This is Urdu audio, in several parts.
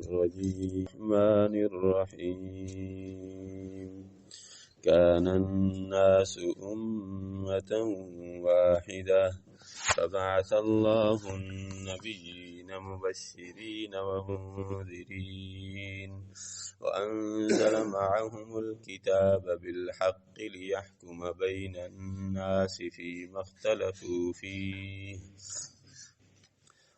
الرجيم الرحمن الرحيم كان الناس أمة واحدة فبعث الله النبيين مبشرين ومنذرين وأنزل معهم الكتاب بالحق ليحكم بين الناس فيما اختلفوا فيه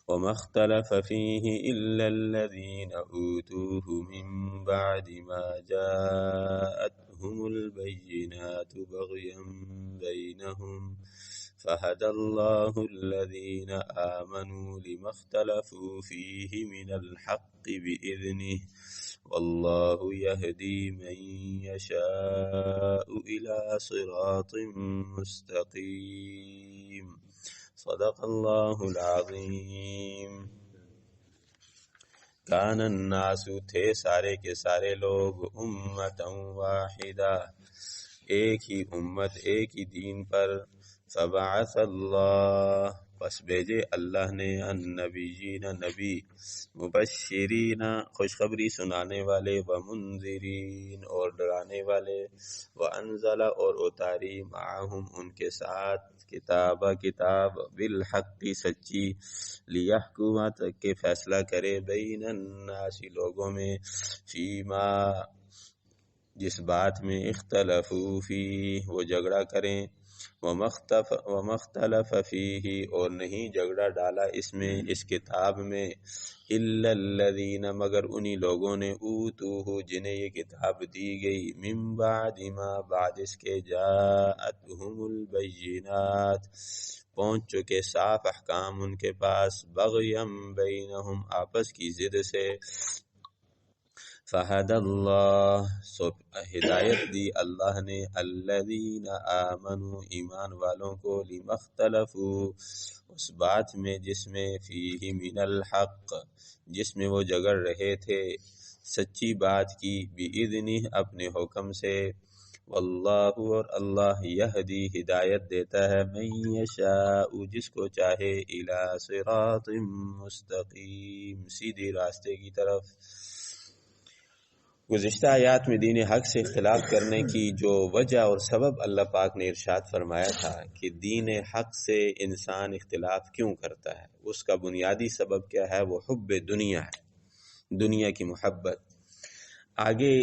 وما اختلف فيه إلا الذين أوتوه من بعد ما جاءتهم البينات بغيا بينهم فهدى الله الذين آمنوا لما اختلفوا فيه من الحق بإذنه والله يهدي من يشاء إلى صراط مستقيم صدق اللہ العظیم۔ کان الناس تھے سارے کے سارے لوگ امتا واحدہ ایک ہی امت ایک ہی دین پر فبعث اللہ پس بھیجے اللہ نے النبیین نبی مبشرین خوشخبری سنانے والے ومنذرین اور ڈرانے والے وانزل اور اتاری معہم ان کے ساتھ کتاب بالحق سچی لیحکم کہ فیصلہ کرے بین الناس لوگوں میں فیما جس بات میں اختلفوا فی وہ جھگڑا کریں ومختلف فیہ اور نہیں جھگڑا ڈالا اس میں اس کتاب میں الا الذین مگر انہی لوگوں نے اوتوہ جنہیں یہ کتاب دی گئی من بعد ما بعد اس کے جاءتہم البینات پہنچ چکے صاف احکام ان کے پاس بغیم بینہم آپس کی ضد سے فہد اللہ سو ہدایت دی اللہ نے الذین آمنوا ایمان والوں کو لما اختلفوا اس بات میں جس میں فیہ من الحق جس میں وہ جھگڑ رہے تھے سچی بات کی بإذنہ اپنے حکم سے واللہ اور اللہ یہدی ہدایت دیتا ہے من یشاء جس کو چاہے الی صراط مستقیم سیدھی راستے کی طرف۔ گزشتہ آیات میں دین حق سے اختلاف کرنے کی جو وجہ اور سبب اللہ پاک نے ارشاد فرمایا تھا کہ دین حق سے انسان اختلاف کیوں کرتا ہے، اس کا بنیادی سبب کیا ہے، وہ حب دنیا ہے، دنیا کی محبت۔ آگے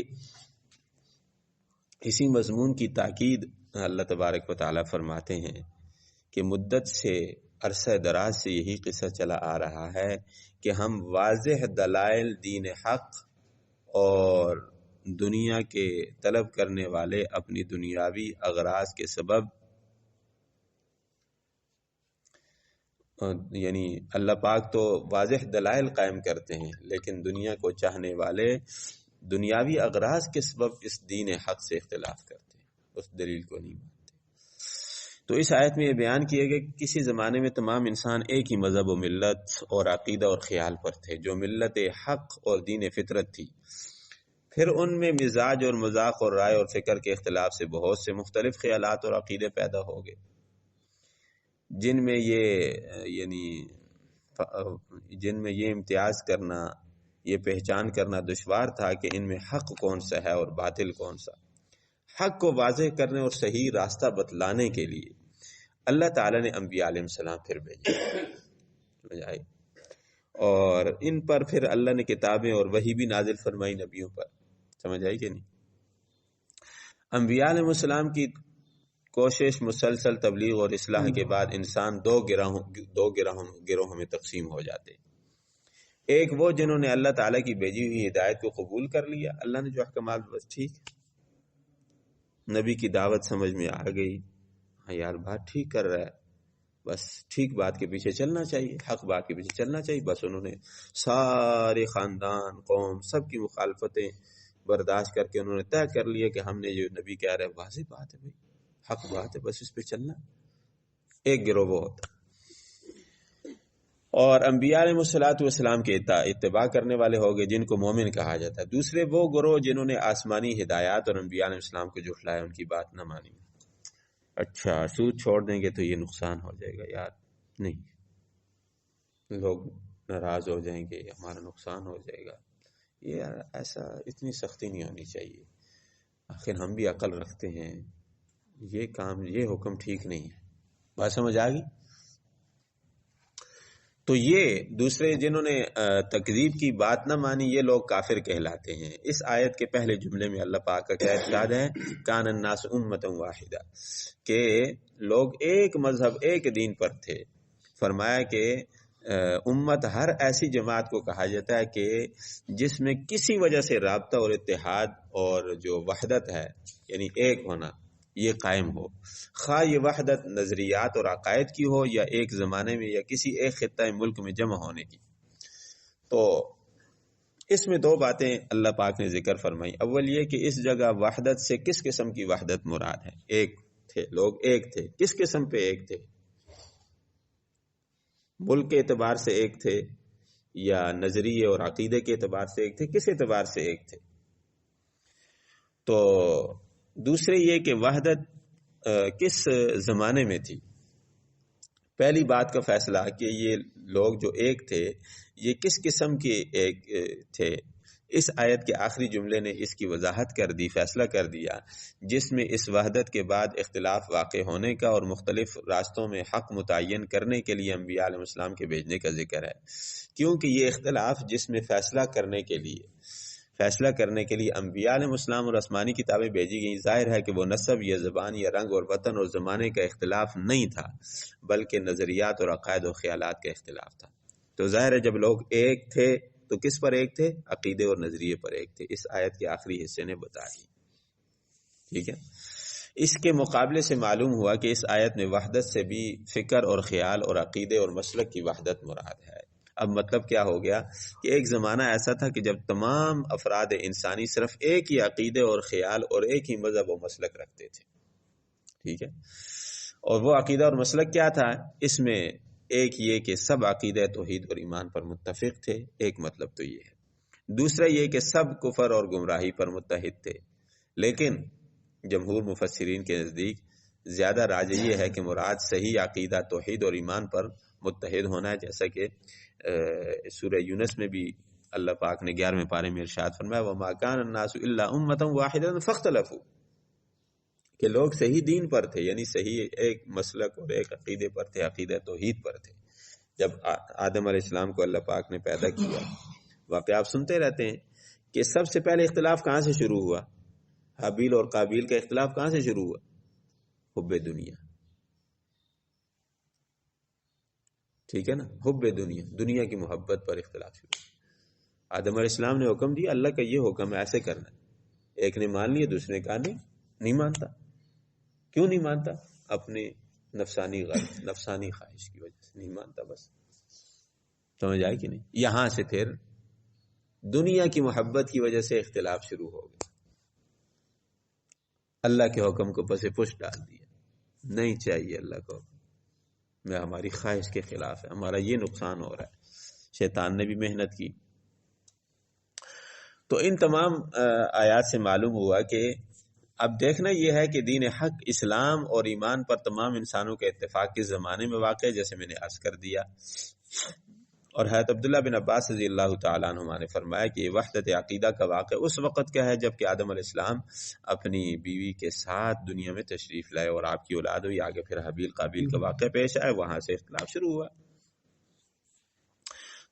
اسی مضمون کی تاکید اللہ تبارک و تعالیٰ فرماتے ہیں کہ مدت سے عرصہ دراز سے یہی قصہ چلا آ رہا ہے کہ ہم واضح دلائل دین حق اور دنیا کے طلب کرنے والے اپنی دنیاوی اغراض کے سبب یعنی اللہ پاک تو واضح دلائل قائم کرتے ہیں لیکن دنیا کو چاہنے والے دنیاوی اغراض کے سبب اس دین حق سے اختلاف کرتے ہیں، اس دلیل کو نہیں مانتے۔ تو اس آیت میں یہ بیان کیا گیا کہ کسی زمانے میں تمام انسان ایک ہی مذہب و ملت اور عقیدہ اور خیال پر تھے جو ملت حق اور دین فطرت تھی، پھر ان میں مزاج اور مذاق اور رائے اور فکر کے اختلاف سے بہت سے مختلف خیالات اور عقیدے پیدا ہو گئے جن میں یہ امتیاز کرنا، یہ پہچان کرنا دشوار تھا کہ ان میں حق کون سا ہے اور باطل کون سا۔ حق کو واضح کرنے اور صحیح راستہ بتلانے کے لیے اللہ تعالیٰ نے انبیاء علیہ السلام پھر بھیجے، اور ان پر پھر اللہ نے کتابیں اور وحی بھی نازل فرمائی نبیوں پر، سمجھ آئی کہ نہیں۔ انبیاء علیہ السلام کی کوشش مسلسل تبلیغ اور اصلاح کے بعد انسان دو گروہوں میں تقسیم ہو جاتے، ایک وہ جنہوں نے اللہ تعالیٰ کی بھیجی ہوئی ہدایت کو قبول کر لیا، اللہ نے جو احکامات بس ٹھیک، نبی کی دعوت سمجھ میں آ گئی، ہاں یار بات ٹھیک کر رہا ہے، بس ٹھیک بات کے پیچھے چلنا چاہیے، حق بات کے پیچھے چلنا چاہیے، بس انہوں نے سارے خاندان قوم سب کی مخالفتیں برداشت کر کے انہوں نے طے کر لیا کہ ہم نے جو نبی کہہ رہے واضح بات ہے بھائی، حق بات ہے، بس اس پہ چلنا۔ ایک گروہ وہ ہوتا، اور انبیاء علیہ السلام کے اتباع کرنے والے ہو گئے جن کو مومن کہا جاتا ہے۔ دوسرے وہ گروہ جنہوں نے آسمانی ہدایات اور انبیاء علیہ السلام کو جھٹلایا، ان کی بات نہ مانی، اچھا سود چھوڑ دیں گے تو یہ نقصان ہو جائے گا، یار نہیں، لوگ ناراض ہو جائیں گے، ہمارا نقصان ہو جائے گا، یہ ایسا اتنی سختی نہیں ہونی چاہیے، آخر ہم بھی عقل رکھتے ہیں، یہ کام یہ حکم ٹھیک نہیں ہے. بات سمجھ آ گئی؟ تو یہ دوسرے جنہوں نے تکذیب کی بات نہ مانی یہ لوگ کافر کہلاتے ہیں. اس آیت کے پہلے جملے میں اللہ پاک کا کیا ارشاد ہے؟ کان الناس امۃ واحدہ، کہ لوگ ایک مذہب ایک دین پر تھے. فرمایا کہ امت ہر ایسی جماعت کو کہا جاتا ہے کہ جس میں کسی وجہ سے رابطہ اور اتحاد اور جو وحدت ہے یعنی ایک ہونا یہ قائم ہو، خواہ یہ وحدت نظریات اور عقائد کی ہو یا ایک زمانے میں یا کسی ایک خطہ ملک میں جمع ہونے کی. تو اس میں دو باتیں اللہ پاک نے ذکر فرمائی. اول یہ کہ اس جگہ وحدت سے کس قسم کی وحدت مراد ہے؟ ایک تھے لوگ، ایک تھے، کس قسم پہ ایک تھے؟ ملک کے اعتبار سے ایک تھے یا نظریے اور عقیدے کے اعتبار سے ایک تھے؟ کس اعتبار سے ایک تھے؟ تو دوسرے یہ کہ وحدت کس زمانے میں تھی. پہلی بات کا فیصلہ کہ یہ لوگ جو ایک تھے یہ کس قسم کے ایک تھے، اس آیت کے آخری جملے نے اس کی وضاحت کر دی، فیصلہ کر دیا، جس میں اس وحدت کے بعد اختلاف واقع ہونے کا اور مختلف راستوں میں حق متعین کرنے کے لیے انبیاء علیہ السلام کے بھیجنے کا ذکر ہے. کیونکہ یہ اختلاف جس میں فیصلہ کرنے کے لیے انبیاء علیہ السلام اور آسمانی کتابیں بھیجی گئیں، ظاہر ہے کہ وہ نسب یا زبان یا رنگ اور وطن اور زمانے کا اختلاف نہیں تھا بلکہ نظریات اور عقائد و خیالات کا اختلاف تھا. تو ظاہر ہے جب لوگ ایک تھے تو کس پر ایک تھے؟ عقیدے اور نظریے پر ایک تھے. اس آیت کے آخری حصے نے بتا دی. ٹھیک ہے. اس کے مقابلے سے معلوم ہوا کہ اس آیت میں وحدت سے بھی فکر اور خیال اور عقیدے اور مسلک کی وحدت مراد ہے. اب مطلب کیا ہو گیا کہ ایک زمانہ ایسا تھا کہ جب تمام افراد انسانی صرف ایک ہی عقیدے اور خیال اور ایک ہی مذہب و مسلک رکھتے تھے. ٹھیک ہے. اور وہ عقیدہ اور مسلک کیا تھا؟ اس میں ایک یہ کہ سب عقیدہ توحید اور ایمان پر متفق تھے، ایک مطلب تو یہ ہے. دوسرا یہ کہ سب کفر اور گمراہی پر متحد تھے. لیکن جمہور مفسرین کے نزدیک زیادہ راجح یہ ہے کہ مراد صحیح عقیدہ توحید اور ایمان پر متحد ہونا ہے، جیسا کہ سورہ یونس میں بھی اللہ پاک نے 11ویں پارے میں ارشاد فرمایا وَمَا كَانَ النَّاسُ إِلَّا أُمَّةً وَاحِدَةً فَاخْتَلَفُوا، کہ لوگ صحیح دین پر تھے، یعنی صحیح ایک مسلک اور ایک عقیدے پر تھے، عقیدہ توحید پر تھے. جب آدم علیہ السلام کو اللہ پاک نے پیدا کیا، واقعہ آپ سنتے رہتے ہیں کہ سب سے پہلے اختلاف کہاں سے شروع ہوا؟ حابیل اور قابیل کا اختلاف کہاں سے شروع ہوا؟ حب دنیا. ٹھیک ہے نا، حب دنیا، دنیا کی محبت پر اختلاف شروع. آدم علیہ السلام نے حکم دیا اللہ کا یہ حکم ہے ایسے کرنا، ایک نے مان لیا دوسرے نے کہا نہیں مانتا. کیوں نہیں مانتا؟ اپنے نفسانی غرض، نفسانی خواہش کی وجہ سے نہیں مانتا. بس سمجھ آئی کہ نہیں؟ یہاں سے پھر دنیا کی محبت کی وجہ سے اختلاف شروع ہو گیا، اللہ کے حکم کو پس پش ڈال دیا. نہیں چاہیے اللہ کا حکم، میں ہماری خواہش کے خلاف ہے، ہمارا یہ نقصان ہو رہا ہے. شیطان نے بھی محنت کی. تو ان تمام آیات سے معلوم ہوا کہ اب دیکھنا یہ ہے کہ دین حق اسلام اور ایمان پر تمام انسانوں کے اتفاق کے زمانے میں واقع ہے، جیسے میں نے عرض کر دیا. اور حضرت عبداللہ بن عباس رضی اللہ تعالیٰ عنہما نے فرمایا کہ وحدت عقیدہ کا واقع اس وقت کا ہے جب کہ آدم علیہ السلام اپنی بیوی کے ساتھ دنیا میں تشریف لائے اور آپ کی اولاد ہوئی. آگے پھر حابیل قابیل کا واقعہ پیش آئے، وہاں سے اختلاف شروع ہوا.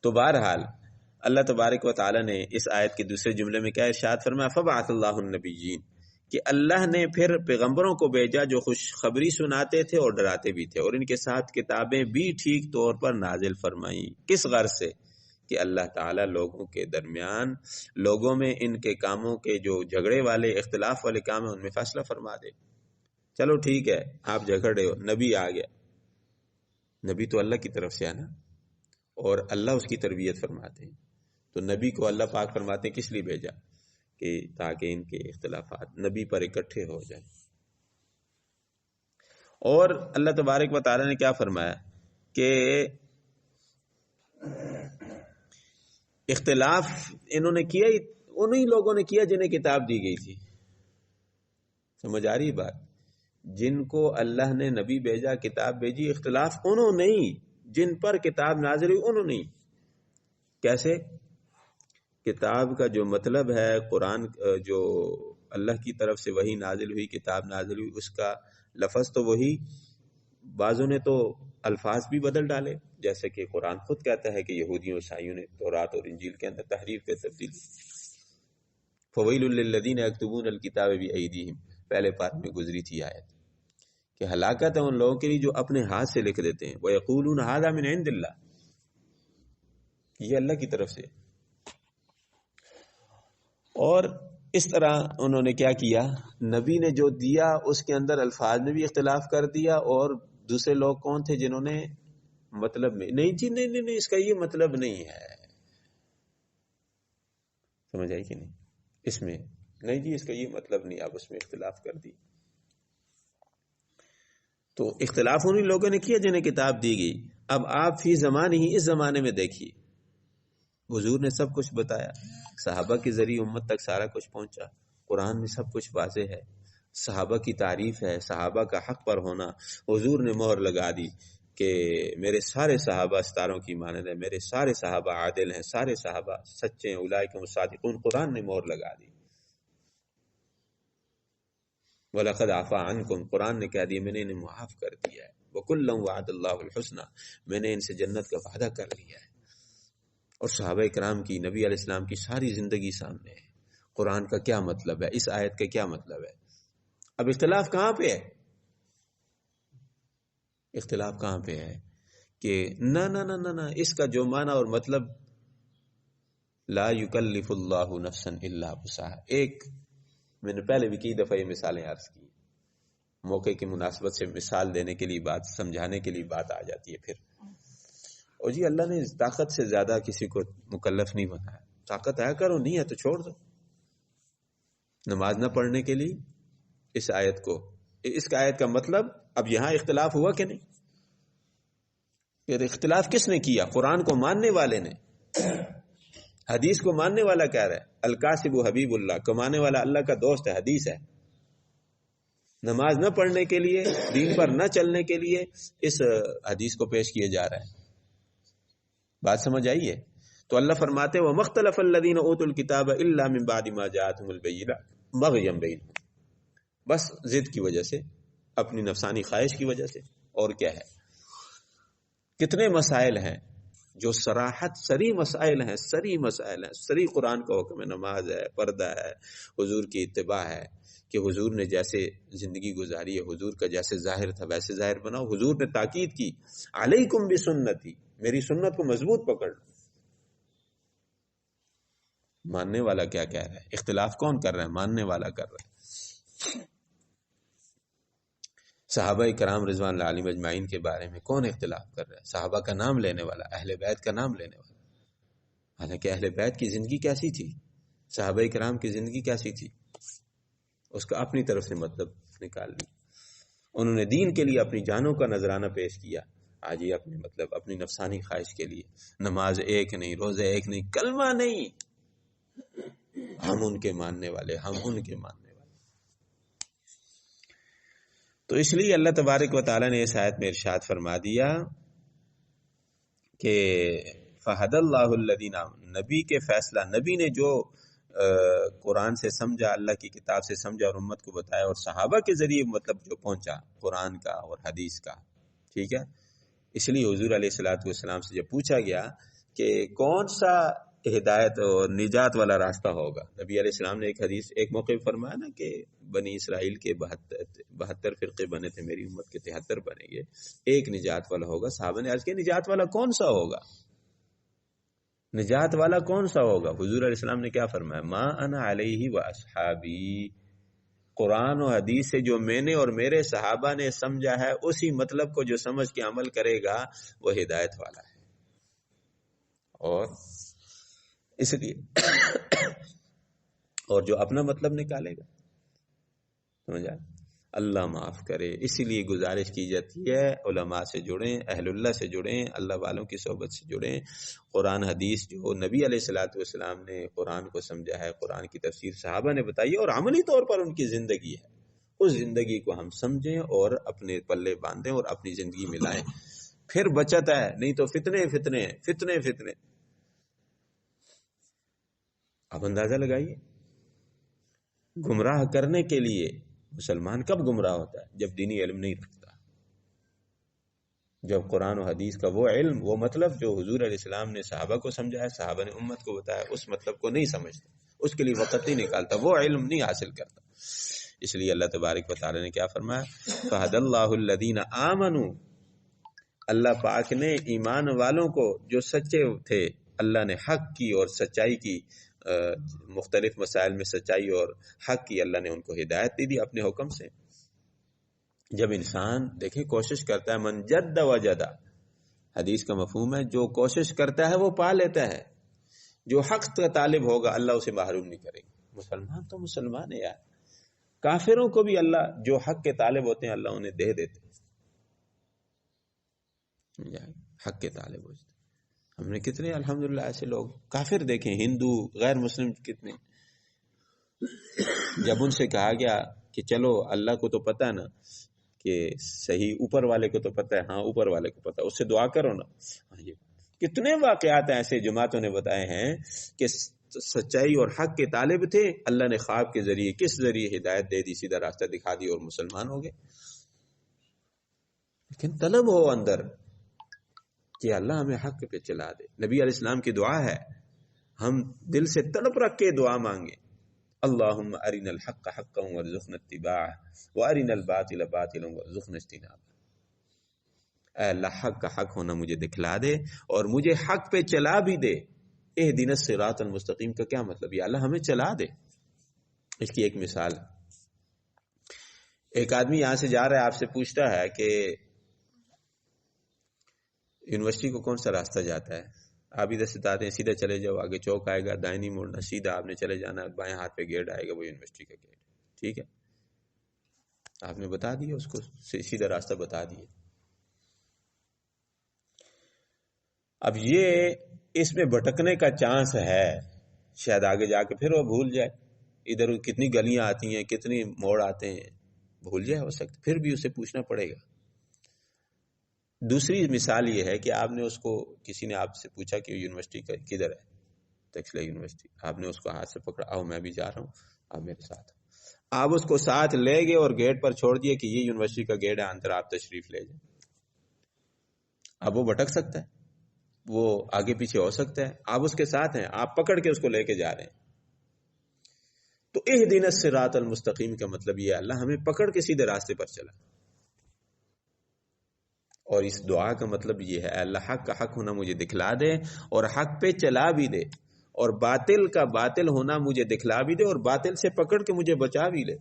تو بہرحال اللہ تبارک و تعالیٰ نے اس آیت کے دوسرے جملے میں کیا ارشاد فرمایا؟ فبعث اللہ النبیین، کہ اللہ نے پھر پیغمبروں کو بھیجا جو خوشخبری سناتے تھے اور ڈراتے بھی تھے، اور ان کے ساتھ کتابیں بھی ٹھیک طور پر نازل فرمائیں. کس غرض سے؟ کہ اللہ تعالیٰ لوگوں کے درمیان، لوگوں میں ان کے کاموں کے جو جھگڑے والے اختلاف والے کام ہیں ان میں فیصلہ فرما دے. چلو ٹھیک ہے، آپ جھگڑ رہے ہو، نبی آ گیا، نبی تو اللہ کی طرف سے ہے نا، اور اللہ اس کی تربیت فرماتے ہیں. تو نبی کو اللہ پاک فرماتے ہیں کس لیے بھیجا؟ کہ تاکہ ان کے اختلافات نبی پر اکٹھے ہو جائیں. اور اللہ تبارک و تعالی نے کیا فرمایا کہ اختلاف انہوں نے کیا، انہی لوگوں نے کیا جنہیں کتاب دی گئی تھی. سمجھ آ رہی بات؟ جن کو اللہ نے نبی بھیجا، کتاب بھیجی، اختلاف انہوں نہیں، جن پر کتاب نازل ہوئی انہوں نہیں. کیسے؟ کتاب کا جو مطلب ہے، قرآن جو اللہ کی طرف سے وہی نازل ہوئی، کتاب نازل ہوئی، اس کا لفظ تو وہی، بعضوں نے تو الفاظ بھی بدل ڈالے، جیسے کہ قرآن خود کہتا ہے کہ یہودیوں عیسائیوں نے تورات اور انجیل کے اندر تحریف پہ تبدیلی. فویل للذین یکتبون الکتاب بایدیہم، پہلے پارٹ میں گزری تھی آیت کہ ہلاکت ہے ان لوگوں کے لیے جو اپنے ہاتھ سے لکھ دیتے ہیں. وَيَقُولُونَ هَذَا مِنْ عِنْدِ اللَّهِ، یہ اللہ کی طرف سے. اور اس طرح انہوں نے کیا کیا، نبی نے جو دیا اس کے اندر الفاظ میں بھی اختلاف کر دیا، اور دوسرے لوگ کون تھے جنہوں نے مطلب میں نہیں جی نہیں اس کا یہ مطلب نہیں ہے، سمجھ آئی کہ نہیں، اس میں نہیں جی اس کا یہ مطلب نہیں، آپ اس میں اختلاف کر دی. تو اختلاف انہی لوگوں نے کیا جنہیں کتاب دی گئی. اب آپ فی زمان ہی اس زمانے میں دیکھیے، حضور نے سب کچھ بتایا، صحابہ کے ذریعے امت تک سارا کچھ پہنچا، قرآن میں سب کچھ واضح ہے، صحابہ کی تعریف ہے، صحابہ کا حق پر ہونا. حضور نے مہر لگا دی کہ میرے سارے صحابہ ستاروں کی مانند ہیں، میرے سارے صحابہ عادل ہیں، سارے صحابہ سچے ہیں، اولئک هم الصادقون. قرآن نے مہر لگا دی. وَلَقَدْ عَفَا عَنْكُمْ، قرآن نے کہہ دیا میں نے انہیں معاف کر دیا ہے. وَكُلًّا وَعَدَ اللَّهُ الْحُسْنَى، میں نے ان سے جنت کا وعدہ کر لیا ہے. اور صحابہ کرام کی، نبی علیہ السلام کی ساری زندگی سامنے ہے. قرآن کا کیا مطلب ہے، اس آیت کا کیا مطلب ہے. اب اختلاف کہاں پہ ہے؟ اختلاف کہاں پہ ہے کہ نہ اس کا جو معنی اور مطلب لا یکلف اللہ نفسا الا وسعها. ایک میں نے پہلے بھی کئی دفعہ یہ مثالیں عرض کی، موقع کی مناسبت سے مثال دینے کے لیے بات، سمجھانے کے لیے بات آ جاتی ہے. پھر اور جی اللہ نے طاقت سے زیادہ کسی کو مکلف نہیں بنایا، طاقت ہے کرو، نہیں ہے تو چھوڑ دو. نماز نہ پڑھنے کے لیے اس آیت کو، اس کا آیت کا مطلب، اب یہاں اختلاف ہوا کہ نہیں؟ پھر اختلاف کس نے کیا؟ قرآن کو ماننے والے نے. حدیث کو ماننے والا کہہ رہا ہے القاسب حبیب اللہ، کمانے والا اللہ کا دوست ہے، حدیث ہے. نماز نہ پڑھنے کے لیے، دین پر نہ چلنے کے لیے اس حدیث کو پیش کیے جا رہا ہے. بات سمجھ آئیے؟ تو اللہ فرماتے وَمَخْتَلَفَ الَّذِينَ أُوتُوا الْكِتَابَ إِلَّا مِن بَعْدِ مَا جَاءَتْهُمُ الْبَيِّنَاتُ بَغْيًا بَيْنَهُمْ، بس ضد کی وجہ سے، اپنی نفسانی خواہش کی وجہ سے. اور کیا ہے؟ کتنے مسائل ہیں جو صراحت سری مسائل ہیں، سری قرآن کا حکم ہے، نماز ہے، پردہ ہے، حضور کی اتباع ہے، کہ حضور نے جیسے زندگی گزاری ہے، حضور کا جیسے ظاہر تھا ویسے ظاہر بناؤ. حضور نے تاکید کی علیکم بسنتی، میری سنت کو مضبوط پکڑ. ماننے والا کیا کہہ رہا ہے؟ اختلاف کون کر رہا ہے؟ ماننے والا کر رہا ہے. صحابہ کرام رضوان اللہ علیہم اجمعین کے بارے میں کون اختلاف کر رہا ہے؟ صحابہ کا نام لینے والا، اہل بیت کا نام لینے والا. حالانکہ اہل بیت کی زندگی کیسی تھی، صحابہ کرام کی زندگی کیسی تھی، اس کا اپنی طرف سے مطلب نکال لی. انہوں نے دین کے لیے اپنی جانوں کا نذرانہ پیش کیا، آج یہ اپنے مطلب اپنی نفسانی خواہش کے لیے. نماز ایک نہیں، روزے ایک نہیں، کلمہ نہیں، ہم ان کے ماننے والے، ہم ان کے ماننے والے. تو اس لیے اللہ تبارک و تعالیٰ نے اس آیت میں ارشاد فرما دیا کہ فہد اللہ الذین آمنوا، نبی کے فیصلہ، نبی نے جو قرآن سے سمجھا، اللہ کی کتاب سے سمجھا اور امت کو بتایا، اور صحابہ کے ذریعے مطلب جو پہنچا قرآن کا اور حدیث کا، ٹھیک ہے. اس لیے حضور علیہ الصلوۃ والسلام سے جب پوچھا گیا کہ کون سا ہدایت اور نجات والا راستہ ہوگا، نبی علیہ السلام نے ایک حدیث ایک موقع فرمایا نا کہ بنی اسرائیل کے 72 فرقے بنے تھے، میری امت کے 73 بنے گے، ایک نجات والا ہوگا. صحابہ نے عرض کیا نجات والا کون سا ہوگا، نجات والا کون سا ہوگا؟ حضور علیہ السلام نے کیا فرمایا؟ ما انا علیہ و اصحابی، قرآن و حدیث سے جو میں نے اور میرے صحابہ نے سمجھا ہے، اسی مطلب کو جو سمجھ کے عمل کرے گا وہ ہدایت والا ہے. اور اس لیے اور جو اپنا مطلب نکالے گا، سمجھا؟ اللہ معاف کرے. اسی لیے گزارش کی جاتی ہے علماء سے جڑیں، اہل اللہ سے جڑیں، اللہ والوں کی صحبت سے جڑیں. قرآن حدیث جو نبی علیہ الصلوۃ والسلام نے قرآن کو سمجھا ہے، قرآن کی تفسیر صحابہ نے بتائی ہے اور عملی طور پر ان کی زندگی ہے، اس زندگی کو ہم سمجھیں اور اپنے پلے باندھیں اور اپنی زندگی میں لائیں، پھر بچت ہے. نہیں تو فتنے فتنے فتنے فتنے. آپ اندازہ لگائیے، گمراہ کرنے کے لیے مسلمان کب گمراہ ہوتا ہے؟ جب دینی علم نہیں رکھتا، جب قرآن و حدیث کا وہ علم، وہ مطلب جو حضور علیہ السلام نے صحابہ کو سمجھایا، صحابہ نے امت کو بتایا، اس مطلب کو نہیں سمجھتا، اس کے لیے وقت نہیں نکالتا، وہ علم نہیں حاصل کرتا۔ اس لیے اللہ تبارک و تعالی نے کیا فرمایا؟ فَهَدَى اللَّهُ الَّذِينَ آمَنُوا، اللہ پاک نے ایمان والوں کو جو سچے تھے، اللہ نے حق کی اور سچائی کی، مختلف مسائل میں سچائی اور حق کی اللہ نے ان کو ہدایت دی اپنے حکم سے۔ جب انسان دیکھیں کوشش کرتا ہے، من جد وجدہ، حدیث کا مفہوم ہے جو کوشش کرتا ہے وہ پا لیتا ہے، جو حق کا طالب ہوگا اللہ اسے محروم نہیں کرے گا۔ مسلمان تو مسلمان ہے یار، کافروں کو بھی اللہ جو حق کے طالب ہوتے ہیں اللہ انہیں دے دیتے ہیں، حق کے طالب ہوتے ہیں۔ ہم نے کتنے الحمدللہ ایسے لوگ کافر دیکھیں، ہندو غیر مسلم کتنے، جب ان سے کہا گیا کہ چلو اللہ کو تو پتہ نا کہ صحیح، اوپر والے کو تو پتہ ہے، ہاں اوپر والے کو پتہ، اس سے دعا کرو نا۔ کتنے واقعات ایسے جماعتوں نے بتائے ہیں کہ سچائی اور حق کے طالب تھے، اللہ نے خواب کے ذریعے کس ذریعے ہدایت دے دی، سیدھا راستہ دکھا دی اور مسلمان ہو گئے۔ لیکن طلب ہو اندر کہ اللہ ہمیں حق پہ چلا دے۔ نبی علیہ السلام کی دعا ہے، ہم دل سے تڑپ رکھ کے دعا مانگیں، اللہم ارنا الحق حقا وارزقنا اتباعہ وارنا الباطل باطلا وارزقنا اجتنابہ۔ اے اللہ حق کا حق ہونا مجھے دکھلا دے اور مجھے حق پہ چلا بھی دے۔ اہدنا الصراط المستقیم کا کیا مطلب؟ یا اللہ ہمیں چلا دے۔ اس کی ایک مثال، ایک آدمی یہاں سے جا رہا ہے، آپ سے پوچھتا ہے کہ یونیورسٹی کو کون سا راستہ جاتا ہے؟ آپ ادھر سے بتاتے ہیں سیدھا چلے جاؤ، آگے چوک آئے گا، دائیں نہیں مڑنا، سیدھا آپ نے چلے جانا، بائیں ہاتھ پہ گیٹ آئے گا، وہ یونیورسٹی کا گیٹ، ٹھیک ہے؟ آپ نے بتا دیا اس کو، سیدھا راستہ بتا دیا۔ اب یہ اس میں بھٹکنے کا چانس ہے، شاید آگے جا کے پھر وہ بھول جائے، ادھر کتنی گلیاں آتی ہیں، کتنی موڑ آتے ہیں، بھول جائے ہو سکتا، پھر بھی اسے پوچھنا پڑے گا۔ دوسری مثال یہ ہے کہ آپ نے اس کو، کسی نے آپ سے پوچھا کہ یونیورسٹی کدھر ہے، تکسلا یونیورسٹی، آپ نے اس کو ہاتھ سے پکڑا، آؤ میں بھی جا رہا ہوں، آپ میرے ساتھ، آپ اس کو ساتھ لے گئے اور گیٹ پر چھوڑ دیے کہ یہ یونیورسٹی کا گیٹ ہے، اندر آپ تشریف لے جائیں۔ اب وہ بھٹک سکتا ہے، وہ آگے پیچھے ہو سکتا ہے، آپ اس کے ساتھ ہیں، آپ پکڑ کے اس کو لے کے جا رہے ہیں۔ تو اہدنا الصراط المستقیم کا مطلب یہ ہے اللہ ہمیں پکڑ کے سیدھے راستے پر چلا، اور اس دعا کا مطلب یہ ہے اللہ حق کا حق ہونا مجھے دکھلا دے اور حق پہ چلا بھی دے، اور باطل کا باطل ہونا مجھے دکھلا بھی دے اور باطل سے پکڑ کے مجھے بچا بھی لے۔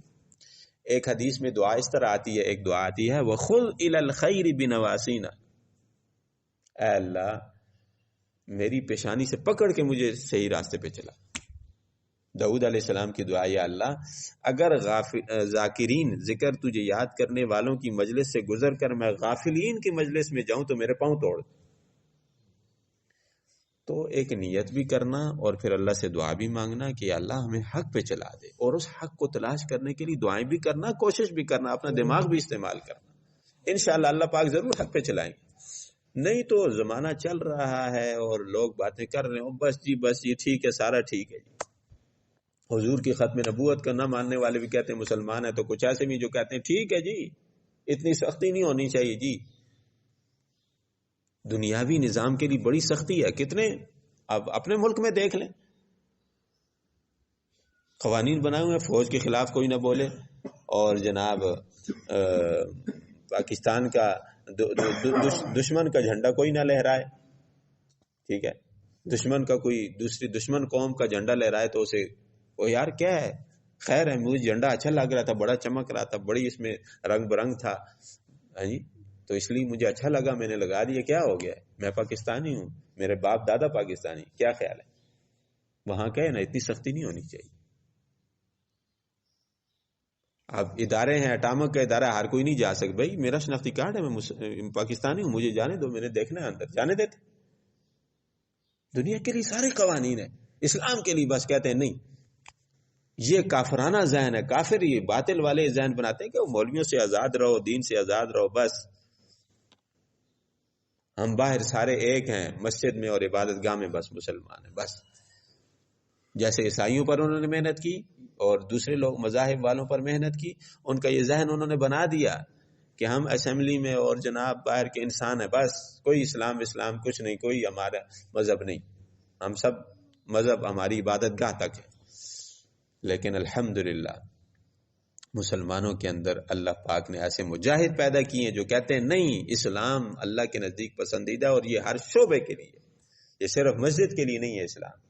ایک حدیث میں دعا اس طرح آتی ہے، ایک دعا آتی ہے وَخُذْ إِلَى الْخَيْرِ بِنَوَاسِينَا، اے اللہ میری پیشانی سے پکڑ کے مجھے صحیح راستے پہ چلا۔ داؤد علیہ السلام کی دعا، یا اللہ اگر ذاکرین ذکر تجھے یاد کرنے والوں کی مجلس سے گزر کر میں غافلین کی مجلس میں جاؤں تو میرے پاؤں توڑ۔ تو ایک نیت بھی کرنا اور پھر اللہ سے دعا بھی مانگنا کہ اللہ ہمیں حق پہ چلا دے، اور اس حق کو تلاش کرنے کے لیے دعائیں بھی کرنا، کوشش بھی کرنا، اپنا دماغ بھی استعمال کرنا، انشاءاللہ اللہ پاک ضرور حق پہ چلائیں گے۔ نہیں تو زمانہ چل رہا ہے اور لوگ باتیں کر رہے ہیں، بس جی بس یہ ٹھیک ہے، سارا ٹھیک ہے جی۔ حضور کی ختم نبوت کا نہ ماننے والے بھی کہتے ہیں مسلمان ہیں، تو کچھ ایسے بھی جو کہتے ہیں ٹھیک ہے جی، اتنی سختی نہیں ہونی چاہیے جی۔ دنیاوی نظام کے لیے بڑی سختی ہے، کتنے اب اپنے ملک میں دیکھ لیں، قوانین بنائے ہوئے ہیں فوج کے خلاف کوئی نہ بولے، اور جناب پاکستان کا دشمن کا جھنڈا کوئی نہ لہرائے، ٹھیک ہے، دشمن کا کوئی دوسری دشمن قوم کا جھنڈا لہرائے تو اسے وہ یار کیا ہے، خیر ہے مجھے جھنڈا اچھا لگ رہا تھا، بڑا چمک رہا تھا، بڑی اس میں رنگ برنگ تھا جی، تو اس لیے مجھے اچھا لگا، میں نے لگا دیا، کیا ہو گیا، میں پاکستانی ہوں، میرے باپ دادا پاکستانی، کیا خیال ہے؟ وہاں کہے نا اتنی سختی نہیں ہونی چاہیے۔ اب ادارے ہیں، اٹامک کا ادارہ، ہر کوئی نہیں جا سکتا، بھائی میرا شناختی کارڈ ہے، میں پاکستانی ہوں، مجھے جانے دو، میں نے دیکھنا ہے اندر، جانے دیتے۔ دنیا کے لیے سارے قوانین ہیں، اسلام کے لیے بس کہتے ہیں نہیں، یہ کافرانہ ذہن ہے، کافر یہ باطل والے ذہن بناتے ہیں کہ وہ مولویوں سے آزاد رہو، دین سے آزاد رہو، بس ہم باہر سارے ایک ہیں، مسجد میں اور عبادت گاہ میں بس مسلمان ہیں، بس جیسے عیسائیوں پر انہوں نے محنت کی اور دوسرے لوگ مذاہب والوں پر محنت کی، ان کا یہ ذہن انہوں نے بنا دیا کہ ہم اسمبلی میں اور جناب باہر کے انسان ہیں، بس کوئی اسلام کچھ نہیں، کوئی ہمارا مذہب نہیں، ہم سب مذہب ہماری عبادت گاہ تک ہے۔ لیکن الحمدللہ مسلمانوں کے اندر اللہ پاک نے ایسے مجاہد پیدا کیے ہیں جو کہتے ہیں نہیں، اسلام اللہ کے نزدیک پسندیدہ، اور یہ ہر شعبے کے لیے، یہ صرف مسجد کے لیے نہیں ہے اسلام،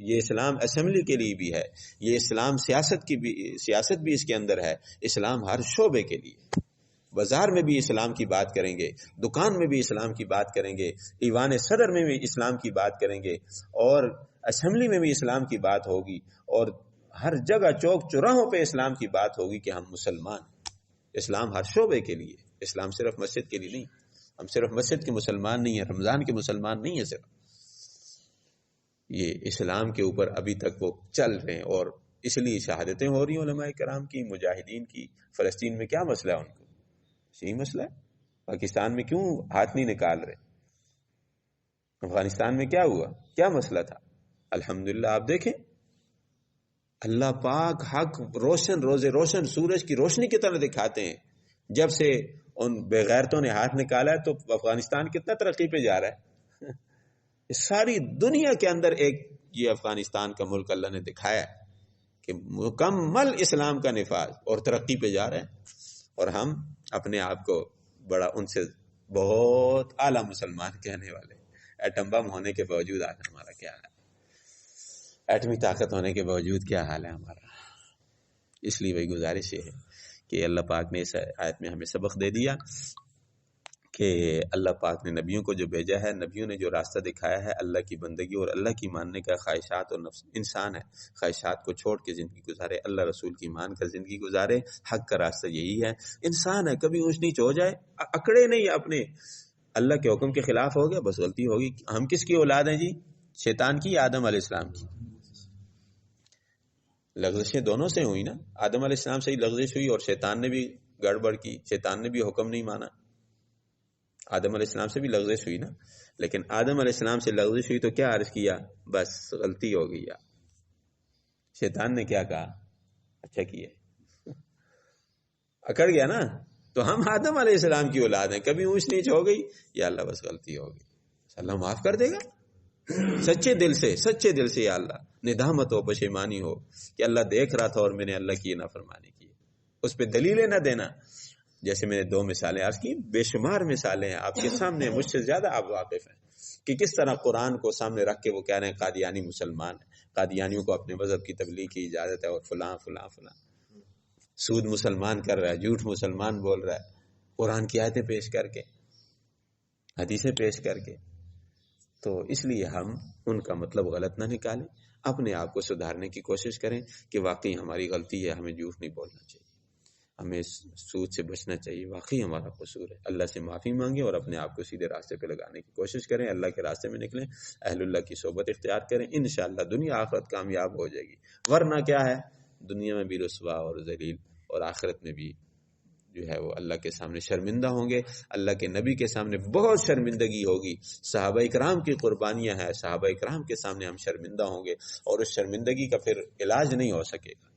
یہ اسلام اسمبلی کے لیے بھی ہے، یہ اسلام سیاست بھی اس کے اندر ہے، اسلام ہر شعبے کے لیے۔ بازار میں بھی اسلام کی بات کریں گے، دکان میں بھی اسلام کی بات کریں گے، ایوان صدر میں بھی اسلام کی بات کریں گے، اور اسمبلی میں بھی اسلام کی بات ہوگی، اور ہر جگہ چوک چوراہوں پہ اسلام کی بات ہوگی کہ ہم مسلمان ہیں۔ اسلام ہر شعبے کے لیے، اسلام صرف مسجد کے لیے نہیں، ہم صرف مسجد کے مسلمان نہیں ہیں، رمضان کے مسلمان نہیں ہیں صرف، یہ اسلام کے اوپر ابھی تک وہ چل رہے ہیں، اور اس لیے شہادتیں ہو رہی ہیں علماء کرام کی، مجاہدین کی۔ فلسطین میں کیا مسئلہ ہے ان کو؟ یہی مسئلہ ہے۔ پاکستان میں کیوں ہاتھ نہیں نکال رہے؟ افغانستان میں کیا ہوا؟ کیا مسئلہ تھا؟ الحمدللہ آپ دیکھیں اللہ پاک حق روشن، روزے روشن، سورج کی روشنی کی طرح دکھاتے ہیں۔ جب سے ان بے غیرتوں نے ہاتھ نکالا ہے تو افغانستان کتنا ترقی پہ جا رہا ہے۔ ساری دنیا کے اندر ایک یہ افغانستان کا ملک اللہ نے دکھایا ہے کہ مکمل اسلام کا نفاذ اور ترقی پہ جا رہے ہیں، اور ہم اپنے آپ کو بڑا ان سے بہت اعلیٰ مسلمان کہنے والے۔ ایٹم بم ہونے کے باوجود آج ہمارا کیا ہے، ایٹمی طاقت ہونے کے باوجود کیا حال ہے ہمارا۔ اس لیے وہی گزارش یہ ہے کہ اللہ پاک نے اس آیت میں ہمیں سبق دے دیا کہ اللہ پاک نے نبیوں کو جو بھیجا ہے، نبیوں نے جو راستہ دکھایا ہے اللہ کی بندگی اور اللہ کی ماننے کا، خواہشات اور نفس انسان ہے، خواہشات کو چھوڑ کے زندگی گزارے، اللہ رسول کی مان کر زندگی گزارے، حق کا راستہ یہی ہے۔ انسان ہے، کبھی اونچ نیچ ہو جائے، اکڑے نہیں اپنے، اللہ کے حکم کے خلاف ہو گیا بس غلطی ہوگی۔ ہم کس کی اولاد ہیں جی؟ شیطان کی، آدم علیہ السلام کی؟ لغزشیں دونوں سے ہوئی نا، آدم علیہ السلام سے ہی لغزش ہوئی اور شیطان نے بھی گڑبڑ کی، شیطان نے بھی حکم نہیں مانا، آدم علیہ السلام سے بھی لغزش ہوئی نا۔ لیکن آدم علیہ السلام سے لغزش ہوئی تو کیا عرض کیا؟ بس غلطی ہو گئی۔ شیطان نے کیا کہا؟ اچھا کیا، اکڑ گیا نا۔ تو ہم آدم علیہ السلام کی اولاد ہیں، کبھی اونچ نیچ ہو گئی یا اللہ بس غلطی ہو گئی، اللہ معاف کر دے گا سچے دل سے یا اللہ ندامت ہو، پشیمانی ہو کہ اللہ دیکھ رہا تھا اور میں نے اللہ کی نافرمانی کی، اس پہ دلیلیں نہ دینا۔ جیسے میں نے 2 مثالیں عرض کی، بے شمار مثالیں ہیں آپ کے سامنے، مجھ سے زیادہ آپ واقف ہیں کہ کس طرح قرآن کو سامنے رکھ کے وہ کہہ رہے ہیں قادیانی مسلمان ہیں، قادیانیوں کو اپنے مذہب کی تبلیغ کی اجازت ہے، اور فلاں فلاں فلاں، سود مسلمان کر رہا ہے، جھوٹ مسلمان بول رہا ہے، قرآن کی آیتیں پیش کر کے، حدیثیں پیش کر کے۔ تو اس لیے ہم ان کا مطلب غلط نہ نکالیں، اپنے آپ کو سدھارنے کی کوشش کریں کہ واقعی ہماری غلطی ہے، ہمیں جھوٹ نہیں بولنا چاہیے، ہمیں سود سے بچنا چاہیے، واقعی ہمارا قصور ہے، اللہ سے معافی مانگیں اور اپنے آپ کو سیدھے راستے پہ لگانے کی کوشش کریں، اللہ کے راستے میں نکلیں، اہل اللہ کی صحبت اختیار کریں، انشاءاللہ دنیا آخرت کامیاب ہو جائے گی۔ ورنہ کیا ہے، دنیا میں بھی رسوا اور ذلیل، اور آخرت میں بھی جو ہے وہ اللہ کے سامنے شرمندہ ہوں گے، اللہ کے نبی کے سامنے بہت شرمندگی ہوگی، صحابہ اکرام کی قربانیاں ہیں، صحابہ اکرام کے سامنے ہم شرمندہ ہوں گے، اور اس شرمندگی کا پھر علاج نہیں ہو سکے گا،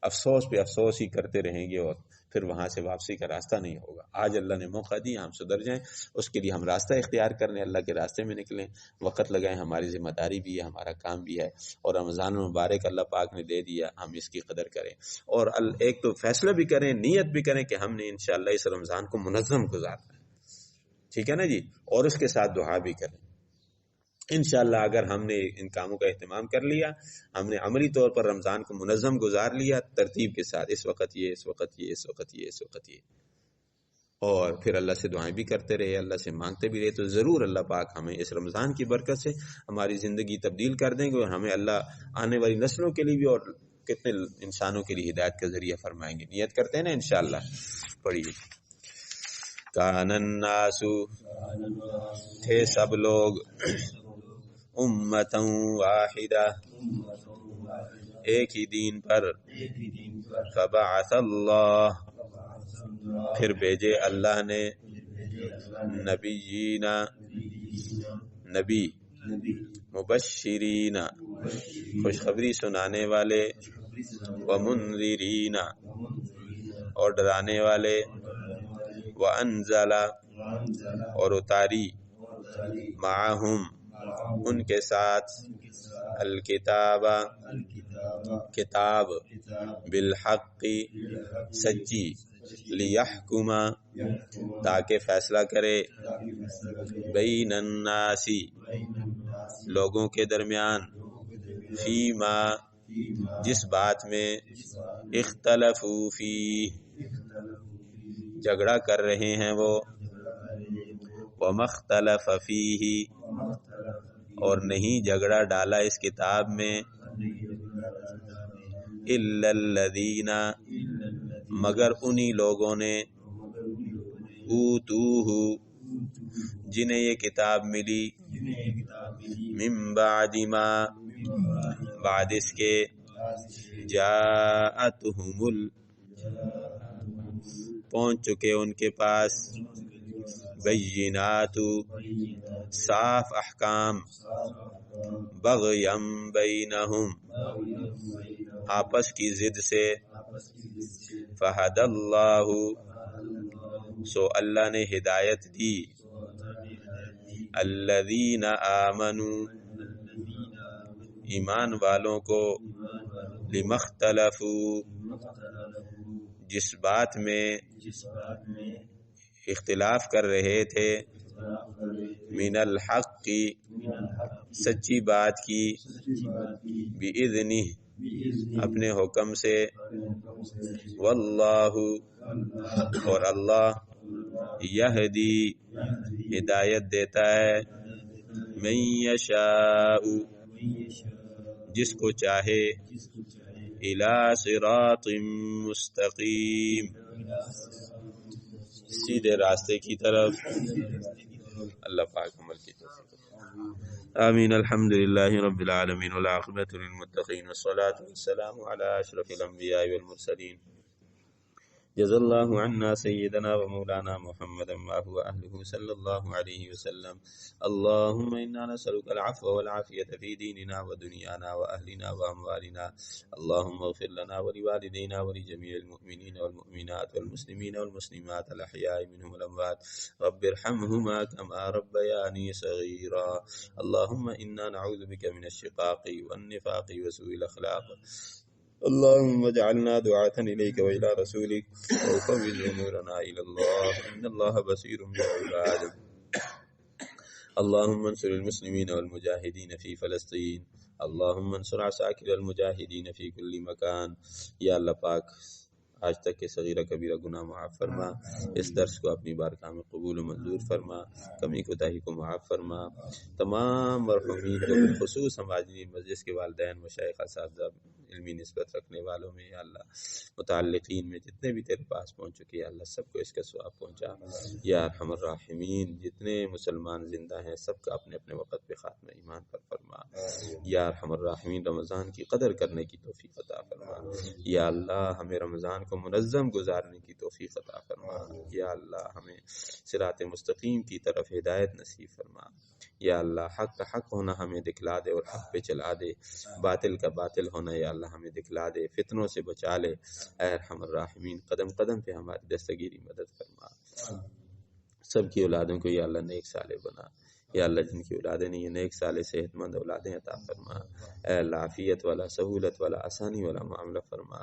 افسوس پہ افسوس ہی کرتے رہیں گے، اور پھر وہاں سے واپسی کا راستہ نہیں ہوگا۔ آج اللہ نے موقع دیا، ہم سدھر جائیں، اس کے لیے ہم راستہ اختیار کر لیں، اللہ کے راستے میں نکلیں، وقت لگائیں، ہماری ذمہ داری بھی ہے، ہمارا کام بھی ہے، اور رمضان المبارک اللہ پاک نے دے دیا، ہم اس کی قدر کریں، اور ایک تو فیصلہ بھی کریں، نیت بھی کریں کہ ہم نے انشاءاللہ اس رمضان کو منظم گزارنا ہے، ٹھیک ہے نا جی، اور اس کے ساتھ دعا بھی کریں۔ انشاءاللہ اگر ہم نے ان کاموں کا اہتمام کر لیا، ہم نے عملی طور پر رمضان کو منظم گزار لیا ترتیب کے ساتھ، اس وقت یہ، اس وقت یہ، اس وقت یہ، اس وقت یہ، اور پھر اللہ سے دعائیں بھی کرتے رہے، اللہ سے مانگتے بھی رہے، تو ضرور اللہ پاک ہمیں اس رمضان کی برکت سے ہماری زندگی تبدیل کر دیں گے، اور ہمیں اللہ آنے والی نسلوں کے لیے بھی اور کتنے انسانوں کے لیے ہدایت کا ذریعہ فرمائیں گے۔ نیت کرتے ہیں نا انشاءاللہ، پڑھیے۔ کان الناس، تھے سب لوگ، امتاً واحدہ، ایک ہی دین پر، فبعث اللہ، پھر بھیجے اللہ نے، نبیین، نبی، مبشرین، خوشخبری سنانے والے، ومنذرین اور ڈرانے والے، وانزل اور اتاری، معہم ان کے ساتھ، الکتاب کتاب، بالحق سچی، لیحکم تاکہ فیصلہ کرے، بین الناس لوگوں کے درمیان، فیما جس بات میں، اختلفوا فیہ جھگڑا کر رہے ہیں وہ، وما اختلف فیہ اور نہیں جھگڑا ڈالا اس کتاب میں، الا الذین مگر انہی لوگوں نے، اوتوہ جنہیں یہ کتاب ملی، من بعد ما بعد اس کے، جاءتہم پہنچ چکے ان کے پاس، بینات صاف احکام، بغیم بینہم آپس کی ضد سے، فہد اللہ سو اللہ نے ہدایت دی، الذین آمنوا ایمان والوں کو، لما اختلفوا جس بات میں اختلاف کر رہے تھے، من الحق سچی بات کی، بإذنہ اپنے حکم سے، واللہ اور اللہ، یہدی ہدایت دیتا ہے، من یشاء جس کو چاہے، الی صراط مستقیم سیدھے راستے کی طرف۔ اللہ پاک عمل کی توفیق۔ آمین۔ الحمد للہ رب العالمین والعاقبۃ للمتقین والصلاة والسلام علی اشرف الانبیاء والمرسلین۔ جزا اللہ عنا سیدنا و مولانا محمد ما هو اہلہ صلی اللہ علیہ وسلم۔ اللہم انا نسألک العفو والعافیۃ فی دیننا و دنیانا و اہلنا و اموالنا۔ اللہم اغفر لنا ولوالدینا ولجمیع المؤمنین والمؤمنات والمسلمین والمسلمات الاحیاء منهم والاموات، رب ارحمہما کما ربیانی صغیرا۔ اللہم انا نعوذ بک من الشقاق والنفاق وسوء الاخلاق۔ اللهم اجعلنا دعاة إليك وإلى رسولك وفوض أمورنا إلى الله إن الله بصير بالعباد۔ اللهم انصر المسلمين والمجاهدين في فلسطين، اللهم انصر عساكر المجاهدين في كل مكان۔ یا اللہ پاک آج تک کے صغیرہ کبیرہ گناہ معاف فرما، اس درس کو اپنی بارگاہ میں قبول و منظور فرما، کمی کوتاہی کو معاف فرما۔ تمام مرحومین کو بالخصوص ہم آج مسجد کے والدین، مشائخ، اساتذہ، علمی نسبت رکھنے والوں میں یا اللہ متعلقین میں جتنے بھی تیرے پاس پہنچ چکے یا اللہ سب کو اس کا ثواب پہنچا۔ یا ارحم الراحمین جتنے مسلمان زندہ ہیں سب کا اپنے اپنے وقت پہ خاتمہ ایمان پر فرما۔ یا ارحم الراحمین رمضان کی قدر کرنے کی توفیق عطا فرما۔ یا اللہ ہمیں رمضان کو منظم گزارنے کی توفیق عطا فرما۔ یا اللہ ہمیں صراط مستقیم کی طرف ہدایت نصیب فرما۔ یا اللہ حق کا حق ہونا ہمیں دکھلا دے اور حق پہ چلا دے، باطل کا باطل ہونا یا اللہ ہمیں دکھلا دے، فتنوں سے بچا لے۔ اے ارحم الراحمین قدم قدم پہ ہماری دستگیری مدد فرما۔ سب کی اولادوں کو یا اللہ نیک صالح بنا۔ یا اللہ جن کی اولادیں نہیں ہیں نیک صالح صحت مند اولادیں عطا فرما۔ اے اللہ عافیت والا، سہولت والا، آسانی والا معاملہ فرما۔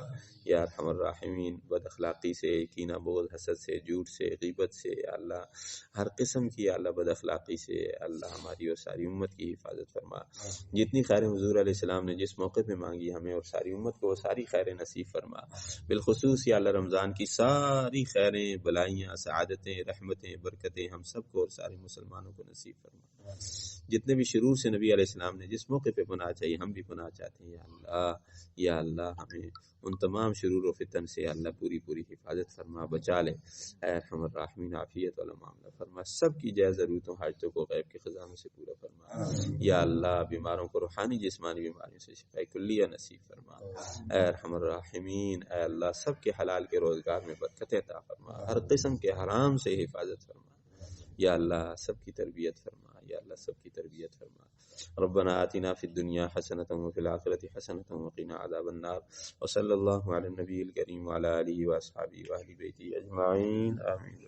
یا ارحم الراحمین بد اخلاقی سے، کینہ بغض حسد سے، جھوٹ سے، غیبت سے، یا اللہ ہر قسم کی یا اللہ بد اخلاقی سے اللہ ہماری اور ساری امت کی حفاظت فرما۔ جتنی خیر حضور علیہ السلام نے جس موقع پہ مانگی ہمیں اور ساری امت کو وہ ساری خیریں نصیب فرما۔ بالخصوص یا اللہ رمضان کی ساری خیریں، بلائیاں، سعادتیں، رحمتیں، برکتیں ہم سب کو اور سارے مسلمانوں کو نصیب فرما۔ جتنے بھی شرور سے نبی علیہ السلام نے جس موقع پہ پناہ چاہیے ہم بھی پناہ چاہتے ہیں یا اللہ ہمیں ان تمام شرور و فتن سے یا اللہ پوری پوری حفاظت فرما، بچا لے۔ اے ارحم الراحمین عافیت والا معاملہ فرما، سب کی جائز ضرورتوں حاجتوں کو غیب کے خزانوں سے پورا فرما۔ یا اللہ بیماروں کو روحانی جسمانی بیماریوں سے شفاء کلیہ نصیب فرما۔ اے ارحم الراحمین اے اللہ سب کے حلال کے روزگار میں برکت عطا فرما، ہر قسم کے حرام سے حفاظت فرما۔ یا اللہ سب کی تربیت فرما، یا اللہ سب کی تربیت فرما۔ ربنا آتنا فی الدنیا حسنۃ وفی الآخرۃ حسنۃ وقنا عذاب النار وصلی اللہ علی النبی الکریم وعلی آلہ واصحابہ واہل بیتہ اجمعین آمین.